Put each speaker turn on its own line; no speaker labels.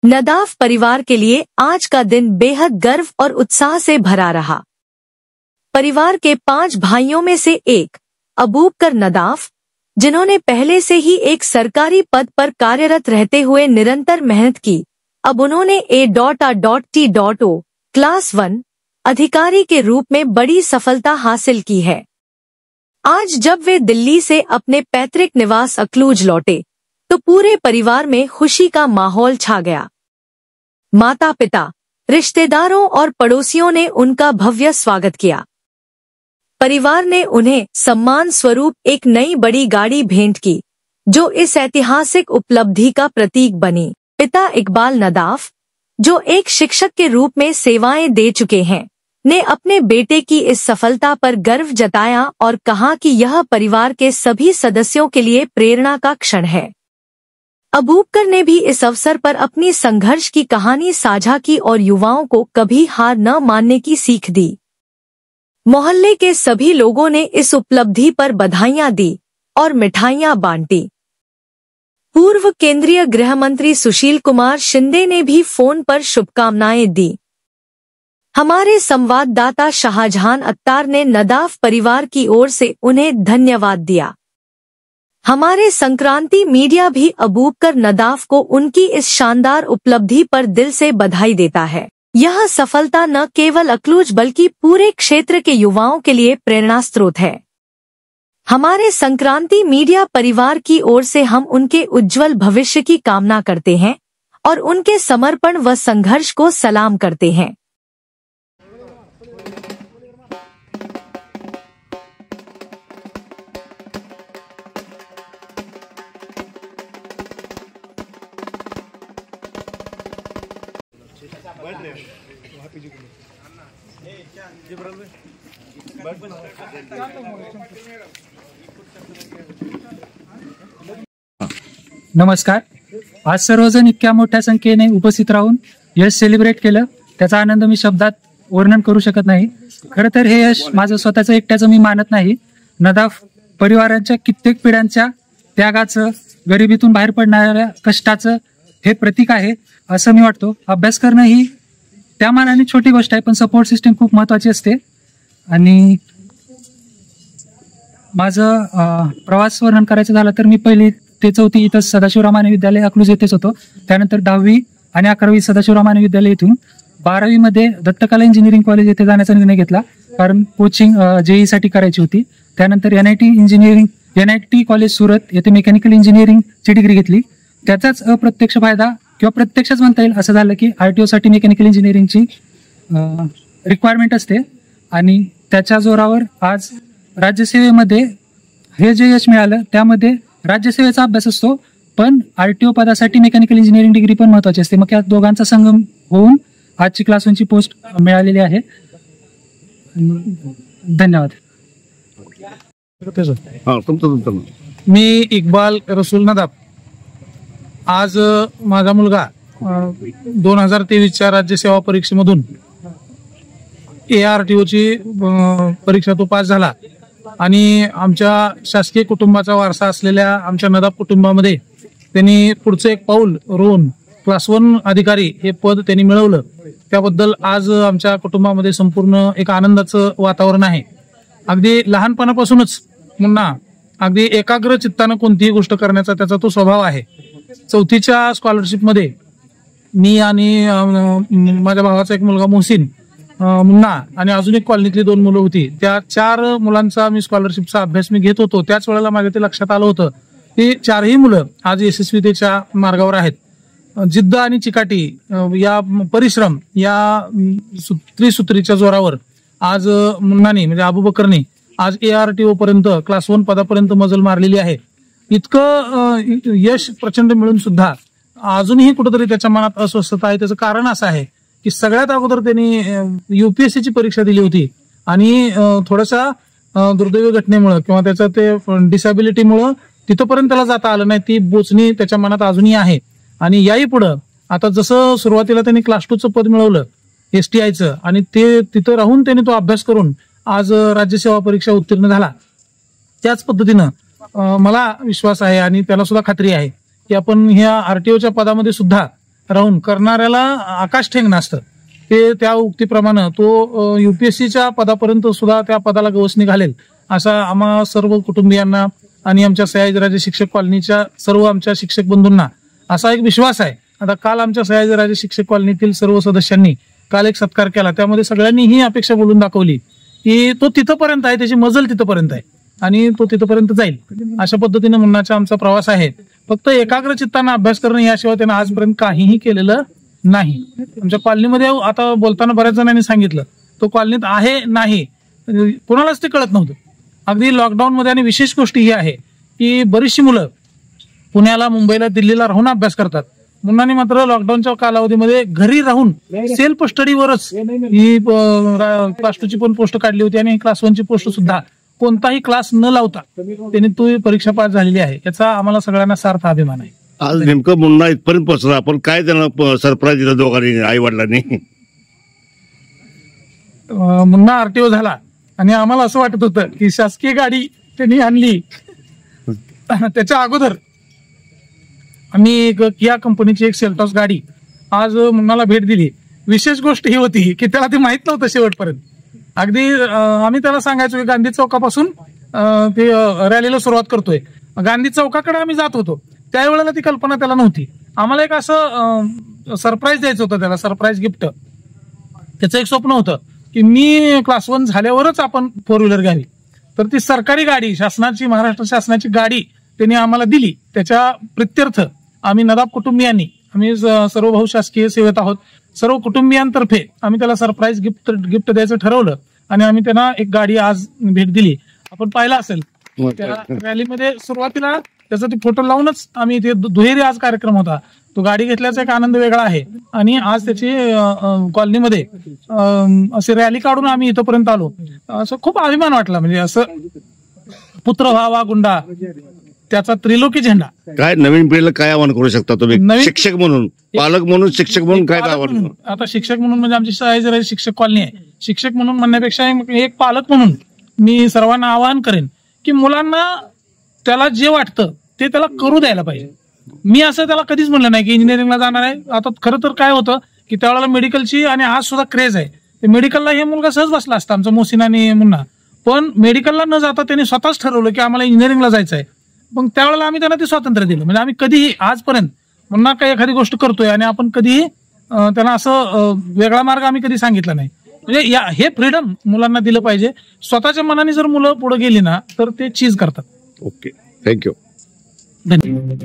नदाफ परिवार के लिए आज का दिन बेहद गर्व और उत्साह से भरा रहा। परिवार के 5 भाइयों में से एक अबूबकर नदाफ, जिन्होंने पहले से ही एक सरकारी पद पर कार्यरत रहते हुए निरंतर मेहनत की, अब उन्होंने A.A.T.O क्लास 1 अधिकारी के रूप में बड़ी सफलता हासिल की है। आज जब वे दिल्ली से अपने पैतृक निवास अकलूज लौटे तो पूरे परिवार में खुशी का माहौल छा गया। माता पिता, रिश्तेदारों और पड़ोसियों ने उनका भव्य स्वागत किया। परिवार ने उन्हें सम्मान स्वरूप एक नई बड़ी गाड़ी भेंट की, जो इस ऐतिहासिक उपलब्धि का प्रतीक बनी। पिता इकबाल नदाफ, जो एक शिक्षक के रूप में सेवाएं दे चुके हैं, ने अपने बेटे की इस सफलता पर गर्व जताया और कहा कि यह परिवार के सभी सदस्यों के लिए प्रेरणा का क्षण है। अबूबकर ने भी इस अवसर पर अपनी संघर्ष की कहानी साझा की और युवाओं को कभी हार न मानने की सीख दी। मोहल्ले के सभी लोगों ने इस उपलब्धि पर बधाइयां दी और मिठाइयां बांटी। पूर्व केंद्रीय गृह मंत्री सुशील कुमार शिंदे ने भी फोन पर शुभकामनाएं दी। हमारे संवाददाता शाहजहां अत्तार ने नदाफ परिवार की ओर से उन्हें धन्यवाद दिया। हमारे संक्रांति मीडिया भी अबूबकर नदाफ को उनकी इस शानदार उपलब्धि पर दिल से बधाई देता है। यह सफलता न केवल अकलूज बल्कि पूरे क्षेत्र के युवाओं के लिए प्रेरणा स्रोत है। हमारे संक्रांति मीडिया परिवार की ओर से हम उनके उज्जवल भविष्य की कामना करते हैं और उनके समर्पण व संघर्ष को सलाम करते हैं।
नमस्कार। आज सर्वजण इतक्या मोठ्या संख्येने उपस्थित राहून यश सेलिब्रेट केलं, त्याचा आनंद मी शब्दात वर्णन करू शकत नाही। खरं तर हे यश माझं स्वतःचं एकट्याचं मी मानत नाही, नदाफ परिवाराच्या कित्येक पिढ्यांच्या त्यागाचं, गरिबीतून बाहेर पडणाऱ्या कष्टाचं हे प्रतीक आहे असं मी वाटतो। अभ्यास करणं ही त्या मानाने छोटी गोष्ट आहे, पण सपोर्ट सिस्टम खूप महत्त्वाची असते। आणि माझं प्रवास वर्णन करायचं झालं तर मी पहिली ते 4थी इथं सदाशिवराव माने विद्यालय अकलूज येथेच होतो। त्यानंतर 10वी आणि 11वी सदाशिवराव माने विद्यालय येथून, 12वी मध्ये दत्तकला इंजिनिअरिंग कॉलेज येथे जाण्याचा निर्णय घेतला, कारण कोचिंग JEE साठी करायची होती। त्यानंतर NIT कॉलेज सुरत येथे मेकॅनिकल इंजिनिअरिंगची डिग्री घेतली। त्याचाच अप्रत्यक्ष फायदा किंवा प्रत्यक्षच म्हणता येईल असं झालं की RTO साठी मेकॅनिकल इंजिनिअरिंगची रिक्वायरमेंट असते आणि त्याच्या जोरावर आज राज्यसेवेमध्ये हे जे यश मिळालं त्यामध्ये राज्यसेवेचा अभ्यास असतो, पण RTO पदासाठी मेकॅनिकल इंजिनिअरिंग डिग्री पण महत्त्वाची असते। मग या दोघांचा संगम होऊन आजची क्लास 1ची पोस्ट मिळालेली आहे। धन्यवाद।
मी इक्बाल रसूल नदाफ। आज माझा मुलगा 2023च्या राज्यसेवा परीक्षेमधून ARTO ची परीक्षा तो पास झाला आणि आमच्या शासकीय कुटुंबाचा वारसा असलेल्या आमच्या नदाफ कुटुंबामध्ये त्यांनी पुढचं एक पाऊल रोवून क्लास 1 अधिकारी हे पद त्यांनी मिळवलं। त्याबद्दल आज आमच्या कुटुंबामध्ये संपूर्ण एक आनंदाचं वातावरण आहे। अगदी लहानपणापासूनच मुन्ना अगदी एकाग्र चित्तानं कोणतीही गोष्ट करण्याचा त्याचा तो स्वभाव आहे। 4थीच्या स्कॉलरशिपमध्ये मी आणि माझ्या भावाचा एक मुलगा मोहसिन, मुन्ना आणि अजून एक कॉलनीतली 2 मुलं होती, त्या 4 मुलांचा मी स्कॉलरशिपचा अभ्यास मी घेत होतो। त्याच वेळेला माझ्या ते लक्षात आलं होतं की 4ही मुलं आज यशस्वीतेच्या मार्गावर आहेत। जिद्द आणि चिकाटी या परिश्रम या त्रिसूत्रीच्या जोरावर आज मुन्नानी म्हणजे अबूबकरने आज ARTO पर्यंत क्लास 1 पदापर्यंत मजल मारलेली आहे। इतकं यश प्रचंड मिळून सुद्धा अजूनही कुठेतरी त्याच्या मनात अस्वस्थता आहे। त्याचं कारण असं आहे की सगळ्यात अगोदर त्यांनी UPSC ची परीक्षा दिली होती आणि थोडासा दुर्दैवी घटनेमुळे किंवा त्याचं ते डिसॅबिलिटीमुळे तिथपर्यंत त्याला जाता आलं नाही। ती बोचणी त्याच्या मनात अजूनही आहे आणि याही पुढं आता जसं सुरुवातीला त्यांनी क्लास 2चं पद मिळवलं STIचं आणि ते तिथं राहून त्यांनी तो अभ्यास करून आज राज्यसेवा परीक्षा उत्तीर्ण झाला, त्याच पद्धतीनं मला विश्वास आहे आणि त्याला सुद्धा खात्री आहे की आपण ह्या RTOच्या पदामध्ये सुद्धा राहून करणाऱ्याला आकाश ठेंगणं असतं. ते त्या उक्तीप्रमाणे तो UPSCच्या पदापर्यंत सुद्धा त्या पदाला गवसणी घालेल असा आम्हा सर्व कुटुंबियांना आणि आमच्या सयाजीराजे शिक्षक कॉलनीच्या सर्व आमच्या शिक्षक बंधूंना असा एक विश्वास आहे. आता काल आमच्या सयाजीराजे शिक्षक कॉलनीतील सर्व सदस्यांनी काल एक सत्कार केला, त्यामध्ये सगळ्यांनी ही अपेक्षा बोलून दाखवली की तो तिथपर्यंत आहे, त्याची मजल तिथपर्यंत आहे आणि तो तिथपर्यंत जाईल. अशा पद्धतीने मुन्नाचा आमचा प्रवास आहे. फक्त एकाग्र चित्तानं अभ्यास करणं याशिवाय त्यानं आजपर्यंत काहीही केलेलं नाही. आमच्या कॉलनीमध्ये आता बोलताना बऱ्याच जणांनी सांगितलं तो कॉलनीत आहे नाही, कोणालाच ते कळत नव्हतं. अगदी लॉकडाऊन मध्ये. आणि विशेष गोष्ट ही आहे की बरीचशी मुलं पुण्याला, मुंबईला, दिल्लीला राहून अभ्यास करतात. मुलांनी मात्र लॉकडाऊनच्या कालावधीमध्ये घरी राहून सेल्फ स्टडीवरच ही क्लास 2ची पण पोस्ट काढली होती आणि क्लास 1ची पोस्ट सुद्धा कोणताही क्लास न लावता त्यांनी तो परीक्षा पास झालेली आहे. याचा आम्हाला सगळ्यांना सार्थ अभिमान आहे.
आज नेमकं मुन्ना इथपर्यंत पोहोचला, आपण काय त्यांना सरप्राईज दिला दोघांनी, आई वडिलांनी?
मुन्ना RTO झाला आणि आम्हाला असं वाटत होतं की शासकीय गाडी त्यांनी आणली. त्याच्या अगोदर आम्ही एक किया कंपनीची एक सेल्टॉस गाडी आज मुन्नाला भेट दिली. विशेष गोष्ट ही होती की त्याला ते माहित नव्हतं शेवटपर्यंत. अगदी आम्ही त्याला सांगायचो की गांधी चौकापासून ते रॅलीला सुरुवात करतोय, गांधी चौकाकडे आम्ही जात होतो. त्यावेळेला ती कल्पना त्याला नव्हती. आम्हाला एक असं सरप्राईज द्यायचं होतं त्याला, सरप्राईज गिफ्ट. त्याचं एक स्वप्न होतं की मी क्लास 1 झाल्यावरच आपण 4 व्हीलर घ्यावी. तर ती सरकारी गाडी, शासनाची, महाराष्ट्र शासनाची गाडी त्यांनी आम्हाला दिली. त्याच्या प्रित्यर्थ आम्ही नदाब कुटुंबियांनी, आम्ही सर्व भाऊ शासकीय सेवेत आहोत, सर्व कुटुंबियांतर्फे आम्ही त्याला सरप्राईज गिफ्ट द्यायचं ठरवलं आणि आम्ही त्यांना एक गाडी आज भेट दिली. आपण पाहिलं असेल त्या रॅलीमध्ये सुरुवातीला त्याचा ते फोटो लावूनच आम्ही ते दुहेरी आज कार्यक्रम होता. तो गाडी घेतल्याचा एक आनंद वेगळा आहे. आणि आज त्याची कॉलनीमध्ये अशी रॅली काढून आम्ही इथपर्यंत आलो. असं खूप अभिमान वाटला. म्हणजे असं पुत्र व्हावा गुंडा, त्याचा त्रिलोकी झेंडा.
काय नवीन पिढीला काय आवाहन करू शकता तुम्ही शिक्षक म्हणून, पालक म्हणून, शिक्षक म्हणून काय आवाहन?
आता शिक्षक म्हणून म्हणजे आमची सयाजीराजे शिक्षक कॉलनी आहे. शिक्षक म्हणून म्हणण्यापेक्षा एक पालक म्हणून मी सर्वांना आवाहन करेन की मुलांना त्याला जे वाटतं ते त्याला करू द्यायला पाहिजे. मी असं त्याला कधीच म्हणलं नाही की इंजिनिअरिंगला जाणार आहे. आता खरं तर काय होतं की त्यावेळेला मेडिकलची आणि आज सुद्धा क्रेज आहे. मेडिकलला हे मुलगा सहज बसला असता, आमचा मोसिन आणि मुन्ना. पण मेडिकलला न जाता त्यांनी स्वतःच ठरवलं की आम्हाला इंजिनिअरिंगला जायचं आहे. मग त्यावेळेला आम्ही त्यांना ते स्वातंत्र्य दिलं. म्हणजे आम्ही कधीही आजपर्यंत मुन्ना काही एखादी गोष्ट करतोय आणि आपण कधीही त्यांना असं वेगळा मार्ग आम्ही कधी सांगितला नाही. म्हणजे हे फ्रीडम मुलांना दिलं पाहिजे. स्वतःच्या मनाने जर मुलं पुढे गेली ना तर ते चीज करतात.
Okay, thank you.
धन्यवाद.